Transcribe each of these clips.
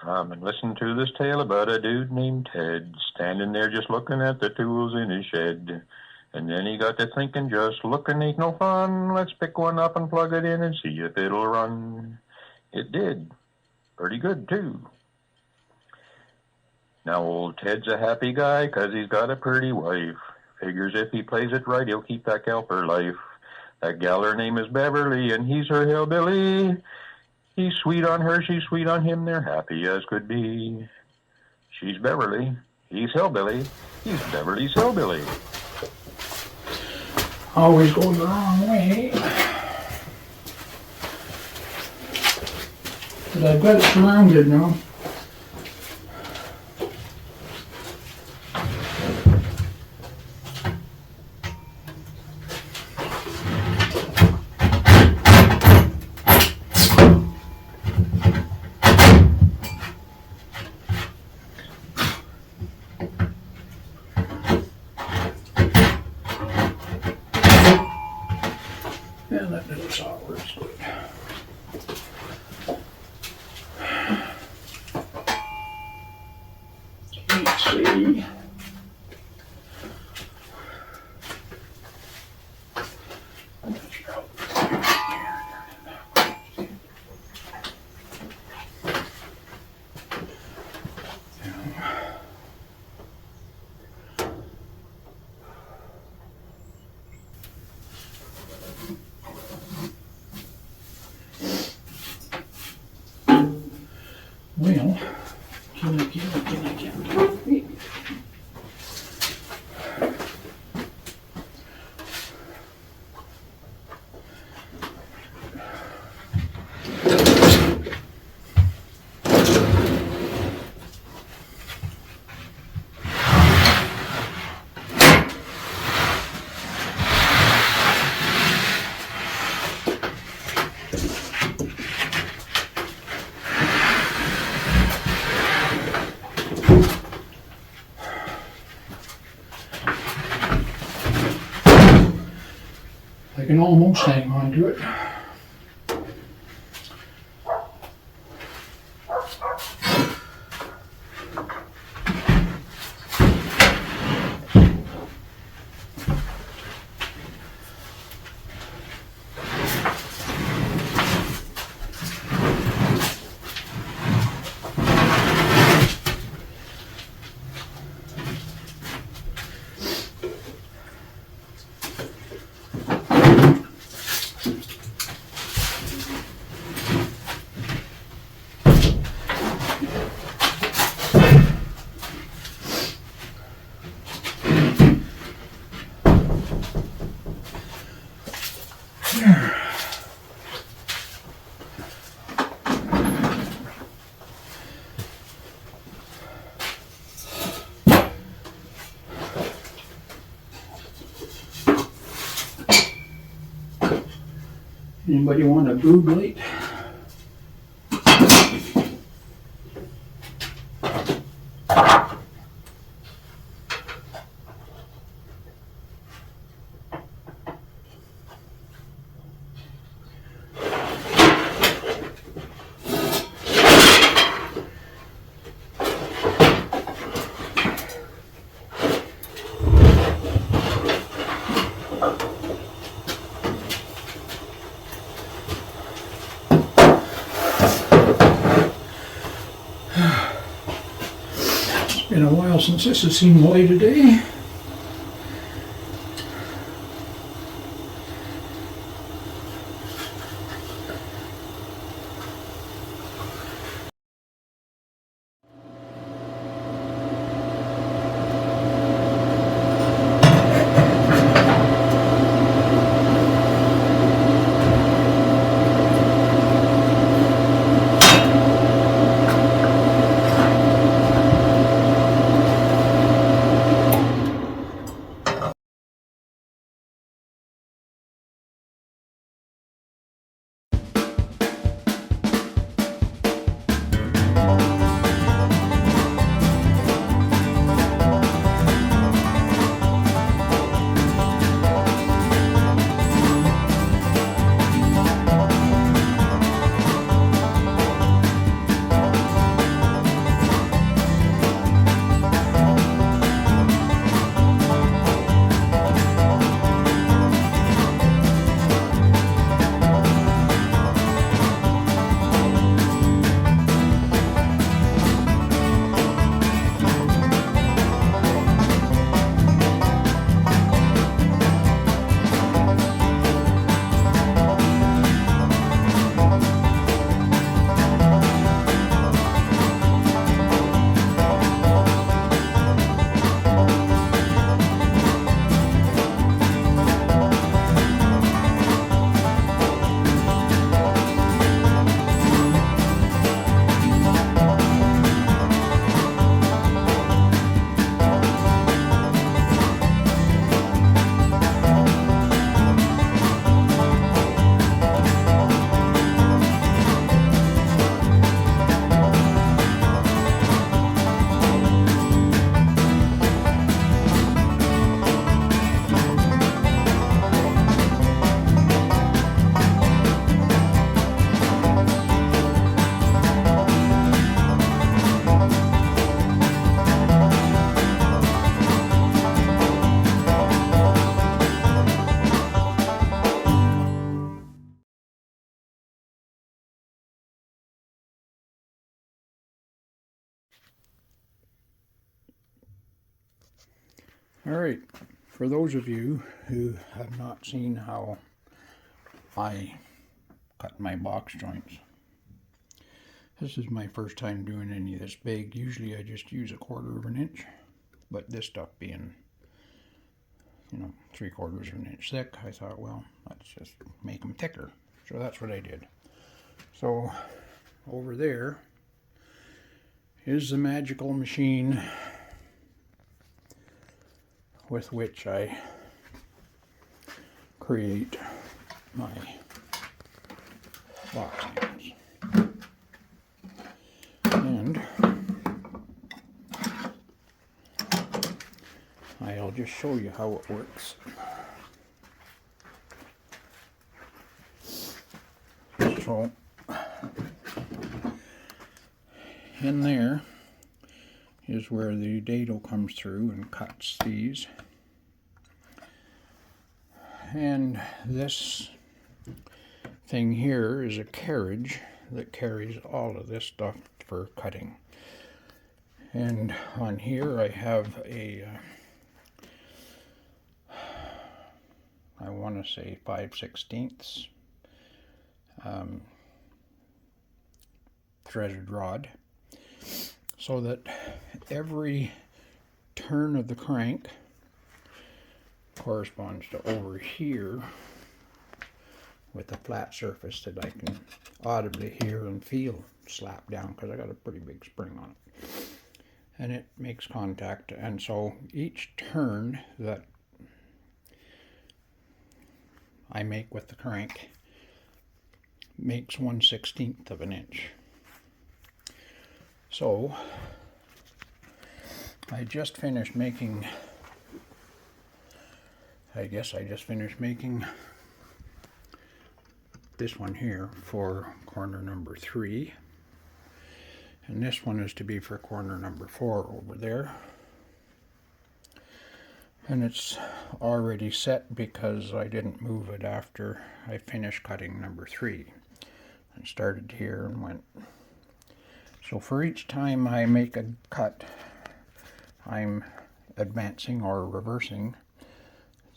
Come and listen to this tale about a dude named Ted, standing there just looking at the tools in his shed. And then he got to thinking, just looking ain't no fun. Let's pick one up and plug it in and see if it'll run. It did. Pretty good, too. Now old Ted's a happy guy 'cause he's got a pretty wife. Figures if he plays it right, he'll keep that gal for life. That gal, her name is Beverly, and he's her hillbilly. He's sweet on her, she's sweet on him, they're happy as could be. She's Beverly, he's Hillbilly, he's Beverly's hillbilly. Always going the wrong way. But I've got it surrounded now. Yeah, that little saw works good. Can't see. Well, can I? I can almost hang on to it. Anybody want a boob light? Been a while since this has seen the light of day. Alright, for those of you who have not seen how I cut my box joints, this is my first time doing any of this big. Usually I just use 1/4 of an inch, but this stuff being, 3/4 of an inch thick, I thought, well, let's just make them thicker. So that's what I did. So over there is the magical machine with which I create my box hands. And I'll just show you how it works. So in there is where the dado comes through and cuts these. And this thing here is a carriage that carries all of this stuff for cutting. And on here I have a, I want to say 5/16 threaded rod, so that every turn of the crank corresponds to over here with a flat surface that I can audibly hear and feel slap down, because I got a pretty big spring on it. And it makes contact, and so each turn that I make with the crank makes 1/16 of an inch. So I just finished making, I guess I just finished making this one here for corner number 3, and this one is to be for corner number 4 over there. And it's already set because I didn't move it after I finished cutting number 3. I started here and went. So for each time I make a cut, I'm advancing or reversing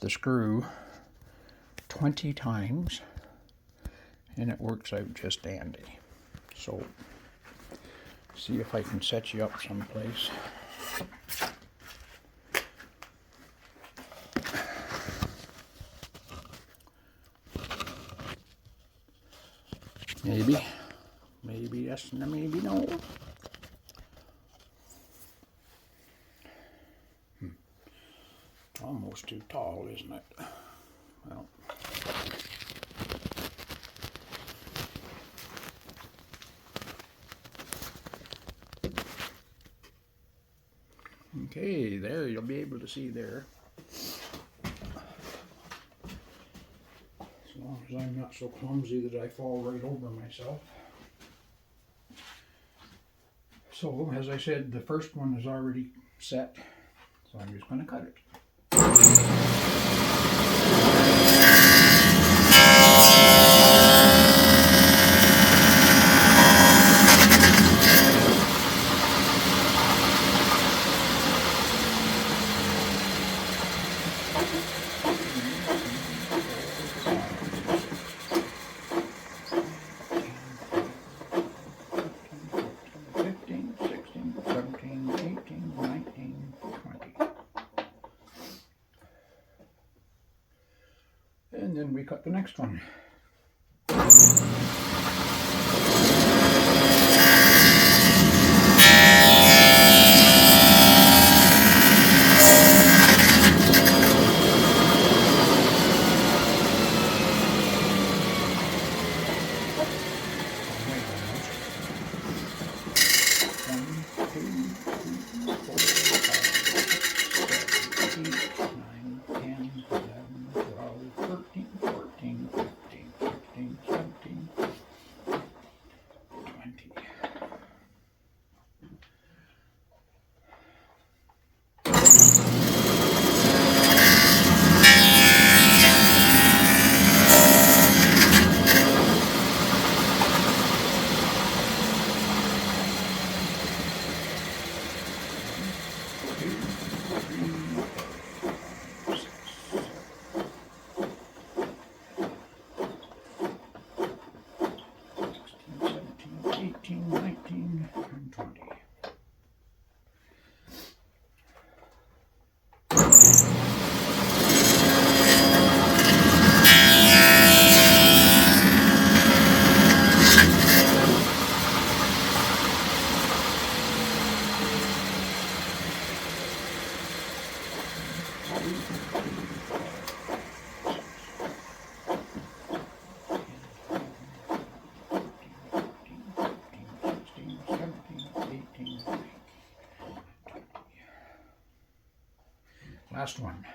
the screw 20 times, and it works out just dandy. So see if I can set you up someplace. Maybe yes and maybe no. Almost too tall, isn't it? Well, okay, there, you'll be able to see there. As long as I'm not so clumsy that I fall right over myself. So, as I said, the first one is already set, so I'm just going to cut it. And then we cut the next one. 18, 19, and 20. Last one.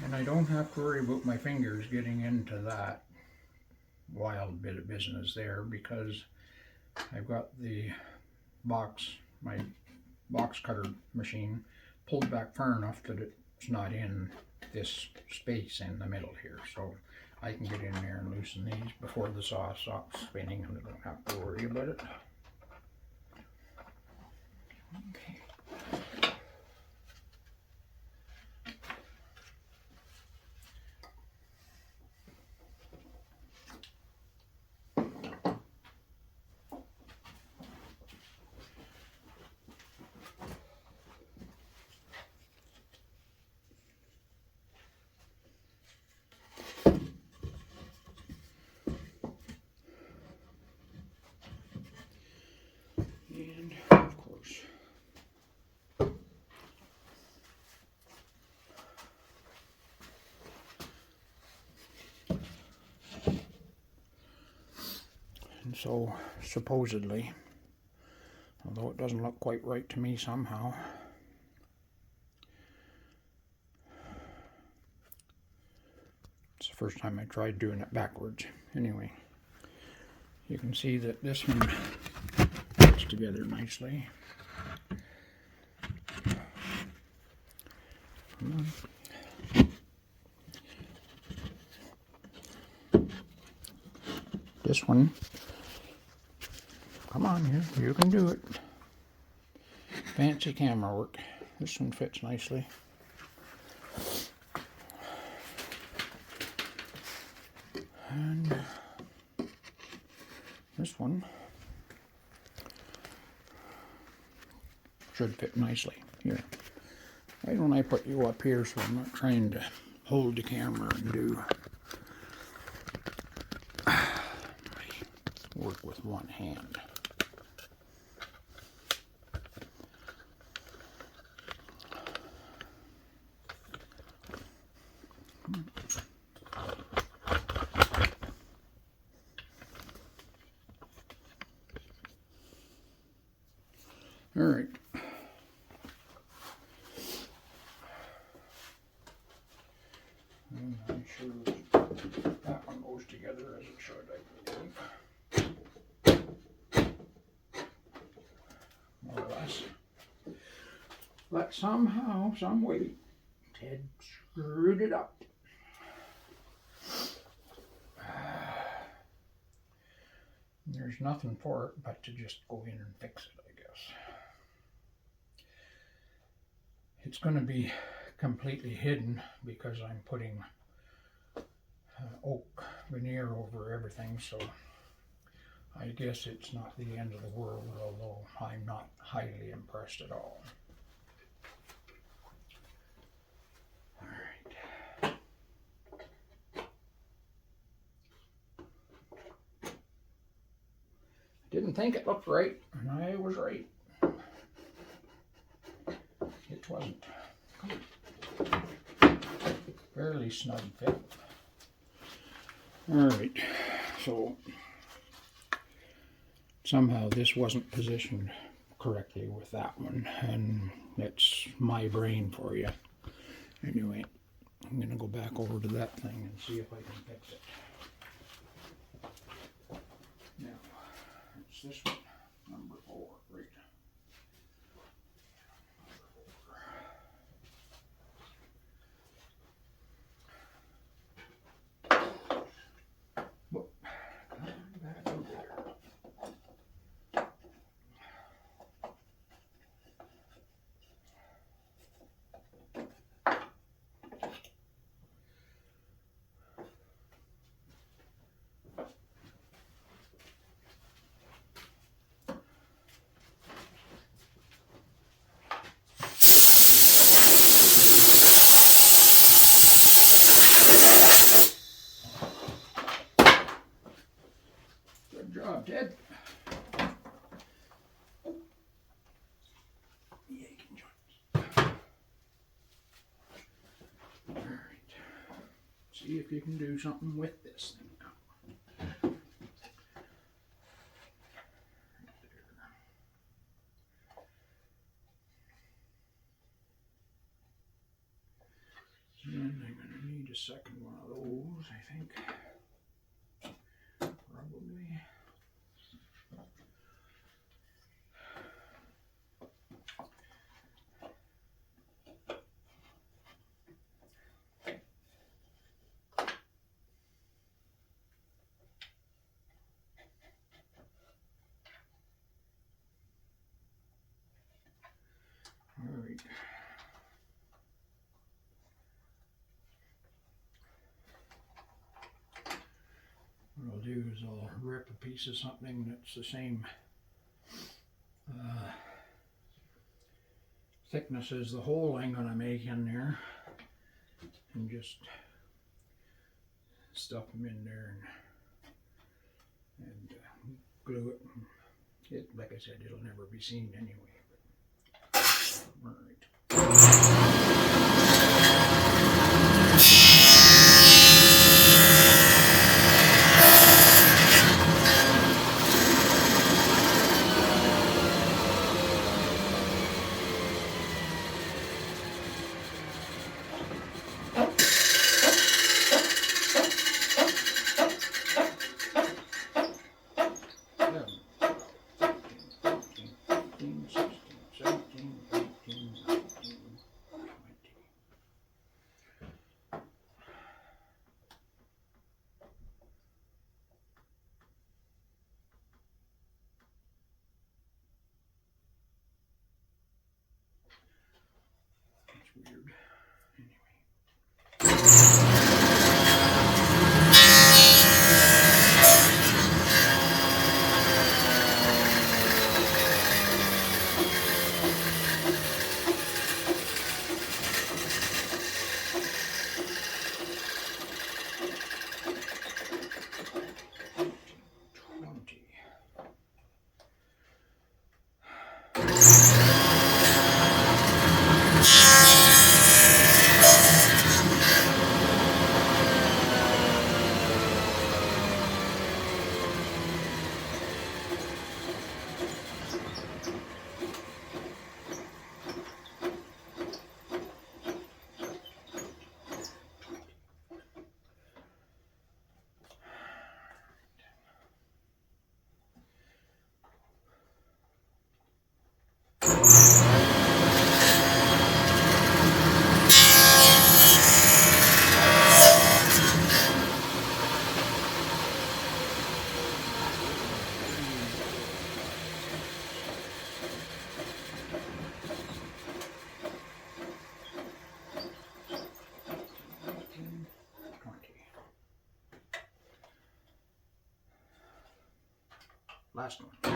And I don't have to worry about my fingers getting into that wild bit of business there, because I've got the my box cutter machine pulled back far enough that it's not in this space in the middle here, so I can get in there and loosen these before the saw stops spinning and I don't have to worry about it. Okay. And of course, and so supposedly, although it doesn't look quite right to me somehow, it's the first time I tried doing it backwards. Anyway, you can see that this one fits together nicely. This one, come on here, you can do it. Fancy camera work. This one fits nicely. And this one should fit nicely here. Why don't I put you up here so I'm not trying to hold the camera and do work with one hand. All right. And I'm sure that one goes together as it should, I believe. More or less. But somehow, some way, Ted screwed it up. There's nothing for it but to just go in and fix it, I guess. It's going to be completely hidden because I'm putting oak veneer over everything, so I guess it's not the end of the world, although I'm not highly impressed at all. All right. Didn't think it looked right, and I was right. It wasn't. Fairly snug fit. Alright, so somehow this wasn't positioned correctly with that one, and that's my brain for you. Anyway, I'm going to go back over to that thing and see if I can fix it. Now, it's this one, number 4, right? job, Ted. Yaking joints. Alright. See if you can do something with this thing now. And I'm going to need a second one of those, I think. Probably. All right. What I'll do is I'll rip a piece of something that's the same thickness as the hole I'm going to make in there, and just stuff them in there and glue it. It, like I said, it'll never be seen anyway. But, all right. Weird. Anyway. Last one. I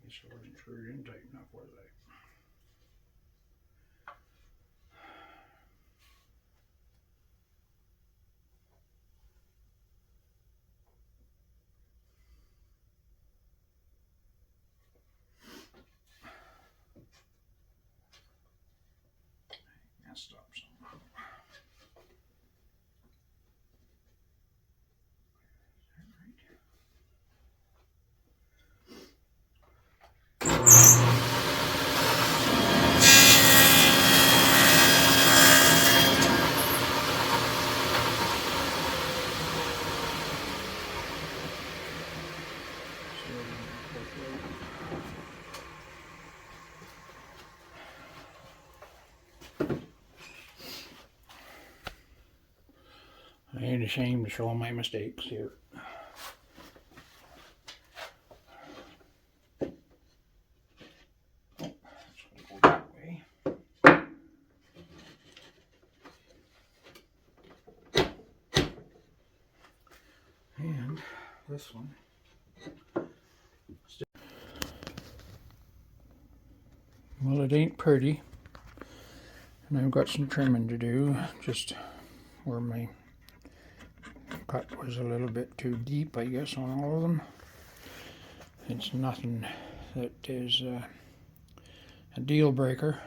guess I wasn't screwed in tight enough, was I? Messed up somehow. I ain't ashamed to show my mistakes here. Oh, that's gonna go that way. this one. Well, it ain't pretty, and I've got some trimming to do, just where my cut was a little bit too deep, I guess, on all of them. It's nothing that is a deal breaker,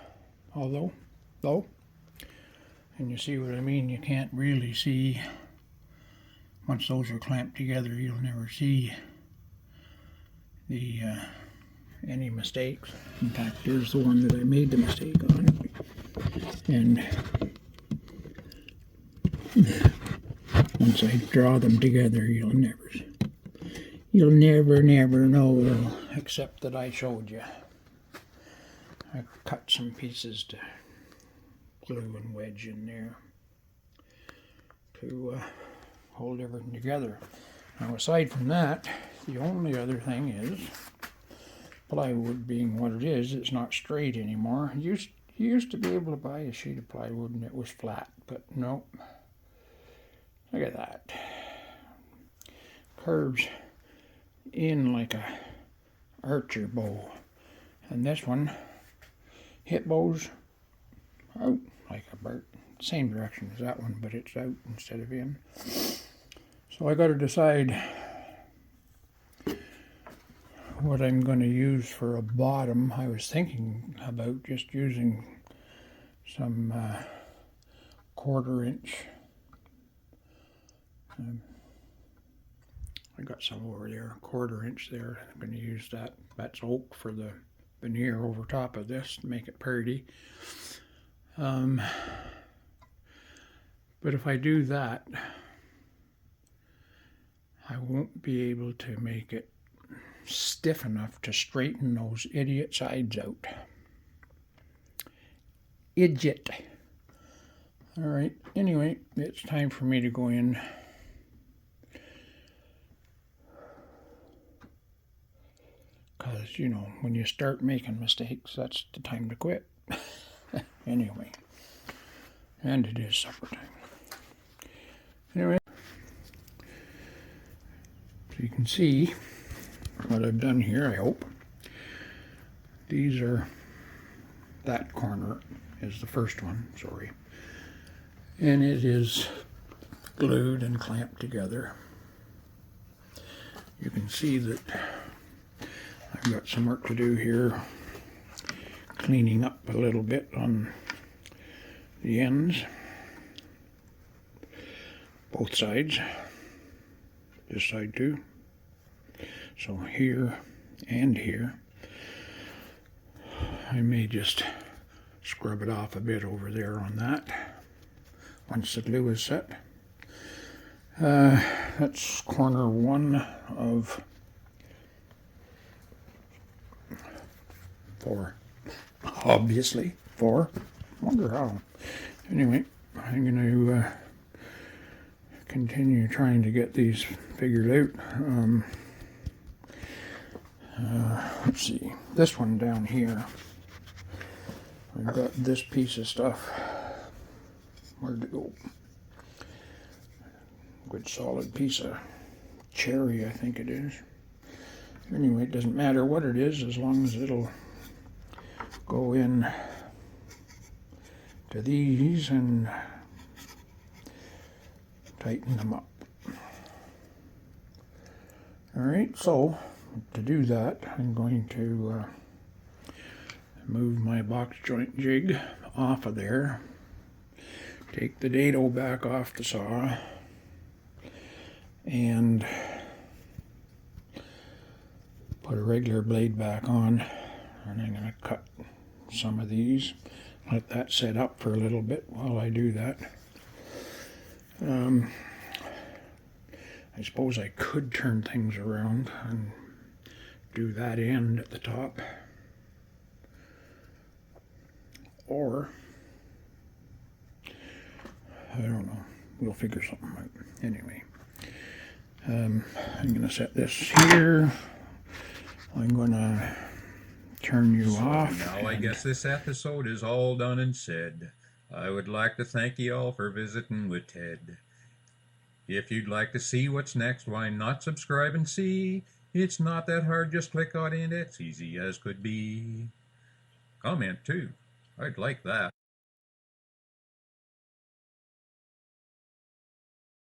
though, and you see what I mean, you can't really see, once those are clamped together, you'll never see the any mistakes. In fact, here's the one that I made the mistake on, and once I draw them together, you'll never know, except that I showed you. I cut some pieces to glue and wedge in there to hold everything together. Now, aside from that, the only other thing is, plywood being what it is, it's not straight anymore. You used to be able to buy a sheet of plywood and it was flat, but no. Look at that. Curves in like a archer bow. And this one, hip bows out like a bird. Same direction as that one, but it's out instead of in. So I got to decide what I'm going to use for a bottom. I was thinking about just using some 1/4 inch. I got some over there, 1/4 inch there. I'm going to use that. That's oak for the veneer over top of this to make it pretty. But if I do that, I won't be able to make it stiff enough to straighten those idiot sides out. Idiot. All right, anyway, it's time for me to go in. Because, you know, when you start making mistakes, that's the time to quit. Anyway, and it is supper time. Anyway, so you can see what I've done here, I hope. These are, that corner is the first one, sorry. And it is glued and clamped together. You can see that I've got some work to do here, cleaning up a little bit on the ends, both sides, this side too. So here and here, I may just scrub it off a bit over there on that once the glue is set. That's corner 1 of 4. Obviously 4. Wonder how. Anyway, I'm going to continue trying to get these figured out. Let's see, this one down here, I've got this piece of stuff. Where'd it go? Good solid piece of cherry, I think it is. Anyway, it doesn't matter what it is as long as it'll go in to these and tighten them up. Alright, so to do that, I'm going to move my box joint jig off of there, take the dado back off the saw, and put a regular blade back on, and I'm going to cut some of these, let that set up for a little bit while I do that. I suppose I could turn things around and do that end at the top, or I don't know, we'll figure something out. Anyway, I'm going to set this here. I'm going to turn you off. Now I guess this episode is all done and said. I would like to thank you all for visiting with Ted. If you'd like to see what's next, why not subscribe and see? It's not that hard, just click on it, it's easy as could be. Comment too, I'd like that.